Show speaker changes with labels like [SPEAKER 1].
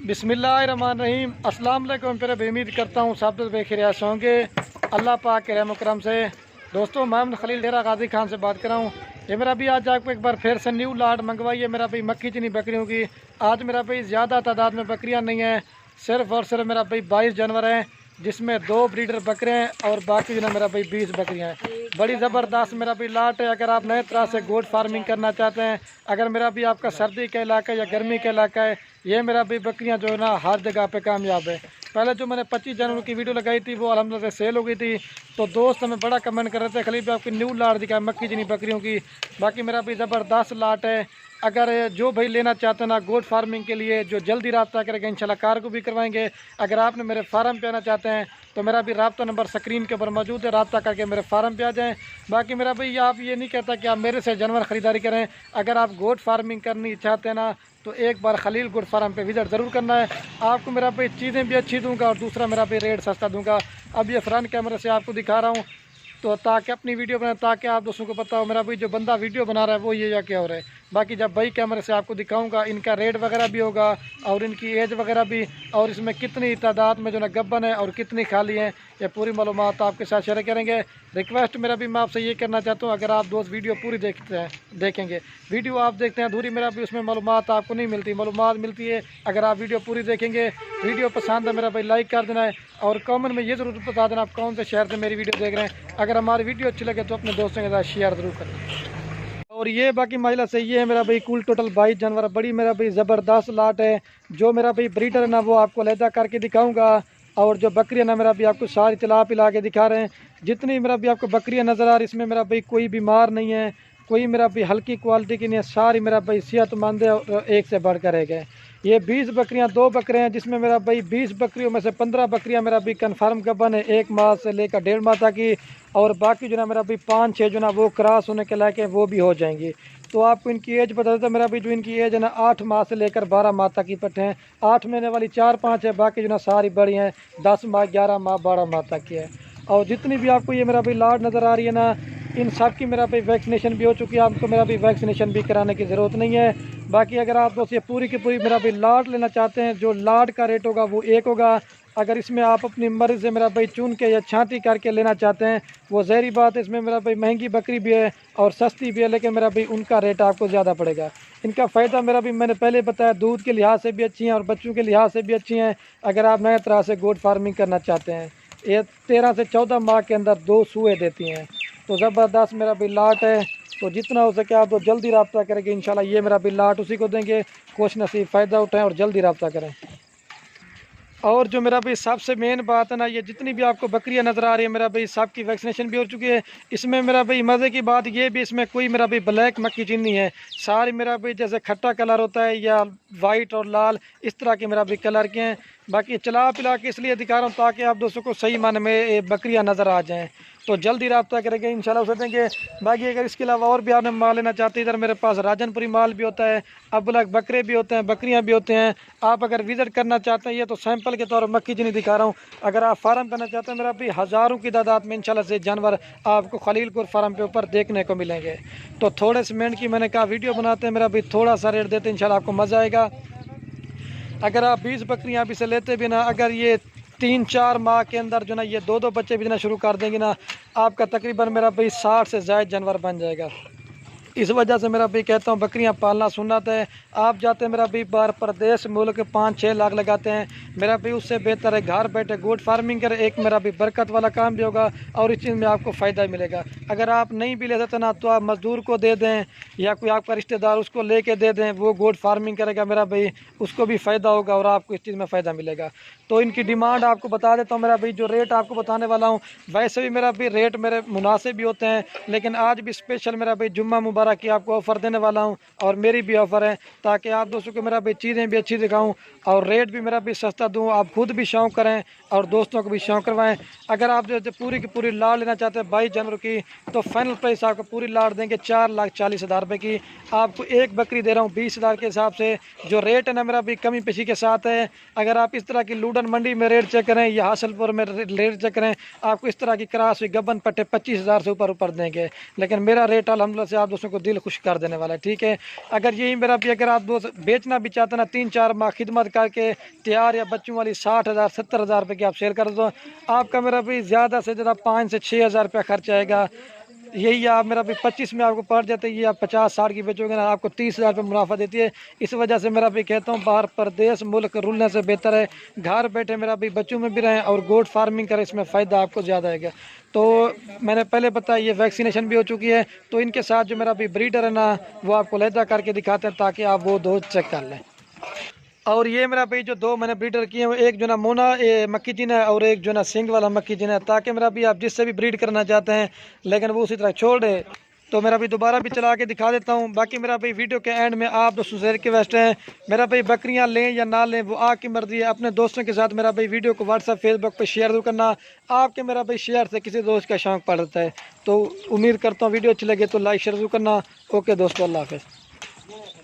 [SPEAKER 1] बिस्मिल्लाहिर्रहमानिर्रहीम। अस्सलाम वालेकुम। फिर उम्मीद करता हूँ सब बेखैरियत होंगे अल्लाह पाक के रहम करम से। दोस्तों, मोहम्मद खलील डेरा गाजी खान से बात कर रहा हूँ। ये मेरा भी आज आपको एक बार फिर से न्यू लाट मंगवाई है मेरा भाई मक्खी चीनी बकरियों की। आज मेरा भाई ज़्यादा तादाद में बकरियाँ नहीं हैं, सिर्फ और सिर्फ मेरा भाई 22 जानवर हैं, जिसमें 2 ब्रीडर बकरे हैं और बाकी जो है मेरा भाई 20 बकरियाँ हैं। बड़ी ज़बरदस्त मेरा भाई लाट है। अगर आप नए तरह से गोट फार्मिंग करना चाहते हैं, अगर मेरा भी आपका सर्दी का इलाका या गर्मी का इलाका है, ये मेरा भी बकरियाँ जो है ना हर जगह पे कामयाब है। पहले जो मैंने 25 जनवरी की वीडियो लगाई थी वो अल्हम्दुलिल्लाह से सेल हो गई थी, तो दोस्त हमें बड़ा कमेंट कर रहे थे खलील भाई आपकी न्यू लाट दिखाए मक्खी चीनी बकरियों की। बाकी मेरा भी ज़बरदस्त लाट है। अगर जो भाई लेना चाहते हैं ना गोट फार्मिंग के लिए, जो जल्दी रब्ता करेगा इंशाल्लाह कार को भी करवाएंगे। अगर आपने मेरे फार्म पे आना चाहते हैं तो मेरा भी रब्ता नंबर स्क्रीन के ऊपर मौजूद है, रब्ता करके मेरे फार्म पे आ जाएं। बाकी मेरा भाई आप ये नहीं कहता कि आप मेरे से जानवर ख़रीदारी करें। अगर आप गोट फार्मिंग करनी चाहते हैं ना तो एक बार खलील गोट फार्म पे विजिट ज़रूर करना है। आपको मेरा भाई चीज़ें भी अच्छी दूंगा और दूसरा मेरा भाई रेट सस्ता दूंगा। अब ये फ्रंट कैमरे से आपको दिखा रहा हूँ तो ताकि अपनी वीडियो बनाए, ताकि आप दोस्तों को पता हो मेरा भाई जो बंदा वीडियो बना रहा है वो ये या क्या हो रहा है। बाकी जब भाई कैमरे से आपको दिखाऊंगा इनका रेट वगैरह भी होगा और इनकी एज वगैरह भी, और इसमें कितनी तादाद में जो ना गब्बन है और कितनी खाली हैं, ये पूरी मालूमात आपके साथ शेयर करेंगे। रिक्वेस्ट मेरा भी मैं आपसे ये करना चाहता हूँ, अगर आप दोस्त वीडियो पूरी देखेंगे, वीडियो आप देखते हैं अधूरी मेरा भी उसमें मालूमात आपको नहीं मिलती, मालूमात मिलती है अगर आप वीडियो पूरी देखेंगे। वीडियो पसंद है मेरा भाई लाइक कर देना है और कमेंट में ये ज़रूर बता देना आप कौन से शहर से मेरी वीडियो देख रहे हैं। अगर हमारी वीडियो अच्छी लगे तो अपने दोस्तों के साथ शेयर ज़रूर करें। और ये बाकी महिला से ये है मेरा भाई कुल टोटल 22 जानवर, बड़ी मेरा भाई ज़बरदस्त लाट है। जो मेरा भाई ब्रीडर है ना वो आपको अलहदा करके दिखाऊंगा, और जो बकरियाँ ना मेरा भाई आपको सारी चला पिला के दिखा रहे हैं। जितनी मेरा भी आपको बकरियाँ नज़र आ रही इसमें मेरा भाई कोई बीमार नहीं है, कोई मेरा भाई हल्की क्वालिटी की नहीं है, सारी मेरा भाई सेहतमंद है और एक से बढ़कर एक है। ये 20 बकरियां 2 बकरे हैं, जिसमें मेरा भाई 20 बकरियों में से 15 बकरियां मेरा भाई कन्फर्म गबन है 1 माह से लेकर 1.5 माह तक की, और बाकी जो ना मेरा भाई 5-6 जो ना वो क्रॉस होने के लायक है वो भी हो जाएंगी। तो आपको इनकी एज बता देता मेरा भाई जो इनकी एज है ना 8 माह से लेकर 12 माह तक की पट्टे हैं। 8 महीने वाली 4-5 है, बाकी जो ना सारी बड़ी हैं 10 माह 11 माह 12 माह तक की है। और जितनी भी आपको ये मेरा भाई लाट नज़र आ रही है ना, इन सब की मेरा भाई वैक्सीनेशन भी हो चुकी है, आपको मेरा भी वैक्सीनेशन भी कराने की ज़रूरत नहीं है। बाकी अगर आप दोस्त ये पूरी की पूरी मेरा भाई लाट लेना चाहते हैं, जो लाट का रेट होगा वो एक होगा। अगर इसमें आप अपनी मर्ज़ी से मेरा भाई चुन के या छांटी करके लेना चाहते हैं वो ज़हरी बात है, इसमें मेरा भाई महंगी बकरी भी है और सस्ती भी है, लेकिन मेरा भाई उनका रेट आपको ज़्यादा पड़ेगा। इनका फ़ायदा मेरा भी मैंने पहले बताया, दूध के लिहाज से भी अच्छी हैं और बच्चों के लिहाज से भी अच्छी हैं। अगर आप नए तरह से गोट फार्मिंग करना चाहते हैं, ये 13 से 14 माह के अंदर 2 सूए देती हैं। तो ज़बरदस्त मेरा भी लाट है। तो जितना हो सके आप तो जल्दी रब्ता करेंगे इंशाल्लाह, ये मेरा भी लाट उसी को देंगे। खुश नसीब फ़ायदा उठाएं और जल्दी रब्ता करें। और जो मेरा भाई सबसे मेन बात है ना, ये जितनी भी आपको बकरियां नज़र आ रही है मेरा भाई सब की वैक्सीनेशन भी हो चुकी है। इसमें मेरा भाई मज़े की बात ये भी, इसमें कोई मेरा भाई ब्लैक मक्खी चीनी है, सारी मेरा भाई जैसे खट्टा कलर होता है या वाइट और लाल इस तरह के मेरा भाई कलर के हैं। बाकी चला पिला के इसलिए दिखा रहा हूँ ताकि आप दोस्तों को सही माने में बकरियाँ नज़र आ जाएँ। तो जल्दी रब्ता करेंगे इंशाल्लाह उसे देंगे। बाकी अगर इसके अलावा और भी आपने माल लेना चाहते हैं, इधर मेरे पास राजनपुरी माल भी होता है, अबलग बकरे भी होते हैं, बकरियां भी होते हैं। आप अगर विज़िट करना चाहते हैं, ये तो सैंपल के तौर पर मक्खी चीनी दिखा रहा हूँ। अगर आप फार्म करना चाहते हैं मेरा भी हज़ारों की तादाद में इंशाल्लाह से जानवर आपको खलीलपुर फार्म के ऊपर देखने को मिलेंगे। तो थोड़े सीमेंट की मैंने कहा वीडियो बनाते हैं, मेरा भी थोड़ा सा रेट देते हैं, इंशाल्लाह आपको मज़ा आएगा। अगर आप 20 बकरियाँ अभी से लेते भी ना, अगर ये 3-4 माह के अंदर जो ना ये 2-2 बच्चे भी देना शुरू कर देंगे ना, आपका तकरीबन मेरा भाई 60 से ज़ायद जानवर बन जाएगा। इस वजह से मेरा भाई कहता हूँ बकरियाँ पालना सुन्नत है। आप जाते हैं मेरा भाई बाहर प्रदेश मुल्क 5-6 लाख लगाते हैं, मेरा भाई उससे बेहतर है घर बैठे गोट फार्मिंग करें। एक मेरा भी बरकत वाला काम भी होगा और इस चीज़ में आपको फ़ायदा भी मिलेगा। अगर आप नहीं भी ले सकते ना तो आप मज़दूर को दे दें या कोई आपका रिश्तेदार उसको ले कर दे दें, वो गोट फार्मिंग करेगा मेरा भाई, उसको भी फ़ायदा होगा और आपको इस चीज़ में फ़ायदा मिलेगा। तो इनकी डिमांड आपको बता देता हूँ मेरा भाई, जो रेट आपको बताने वाला हूँ वैसे भी मेरा भाई रेट मेरे मुनासिब भी होते हैं, लेकिन आज भी स्पेशल मेरा भाई जुम्मा मुबारक की आपको ऑफ़र देने वाला हूँ और मेरी भी ऑफ़र है ताकि आप दोस्तों को मेरा भाई चीज़ें भी अच्छी दिखाऊँ और रेट भी मेरा भी सस्ता दूँ, आप खुद भी शौक़ करें और दोस्तों को भी शौक़ करवाएं। अगर आप जो पूरी की पूरी लाट लेना चाहते हैं 22 जनवरी की, तो फाइनल प्राइस आपको पूरी लाट देंगे 4,40,000 रुपये की। आपको एक बकरी दे रहा हूँ 20,000 के हिसाब से। जो रेट है ना मेरा भी कमी पेशी के साथ है। अगर आप इस तरह की लूडन मंडी में रेट चेक करें या हासलपुर में रेट चेक करें, आपको इस तरह की क्रास हुई गबन पट्टे 25,000 से ऊपर देंगे, लेकिन मेरा रेट अल्हम्दुलिल्लाह से आप दोस्तों को दिल खुश कर देने वाला है। ठीक है, अगर यही मेरा भी अगर आप दोस्त बेचना भी चाहते हैं ना, 3-4 माह खिदमत करके तैयार या बच्चों वाली 60,000 70,000 रुपये की आप सेल कर दो, आपका मेरा भी ज़्यादा से ज़्यादा 5 से 6,000 रुपया खर्च आएगा। यही आप मेरा भी 25 में आपको पड़ जाते हैं, ये आप 50-60 की बेचोगे ना, आपको 30,000 रुपये मुनाफा देती है। इस वजह से मेरा भी कहता हूँ बाहर प्रदेश मुल्क रुलने से बेहतर है घर बैठे मेरा भी बच्चों में भी रहें और गोट फार्मिंग करें, इसमें फ़ायदा आपको ज़्यादा आएगा। तो मैंने पहले बताया ये वैक्सीनेशन भी हो चुकी है, तो इनके साथ जो मेरा भी ब्रीडर है ना, वो आपको लहदा करके दिखाते हैं ताकि आप वो दो चेक कर लें। और ये मेरा भाई जो 2 मैंने ब्रीडर किए हैं, एक जो ना मोना मक्की जिन है और एक जो ना सिंग वाला मक्की जिन है, ताकि मेरा भी आप जिससे भी ब्रीड करना चाहते हैं लेकिन वो उसी तरह छोड़ दे, तो मेरा भी दोबारा भी चला के दिखा देता हूँ। बाकी मेरा भाई वीडियो के एंड में आप दोस्तों से रिक्वेस्ट है, मेरा भाई बकरियाँ लें या ना लें वो आपकी मर्जी है। अपने दोस्तों के साथ मेरा भाई वीडियो को व्हाट्सएप फेसबुक पर शेयर जरूर करना, आपके मेरा भाई शेयर से किसी दोस्त का शौक पड़ता है। तो उम्मीद करता हूँ वीडियो अच्छी लगे तो लाइक शेयर जरूर करना। ओके दोस्तों, अल्लाह हाफ़िज़।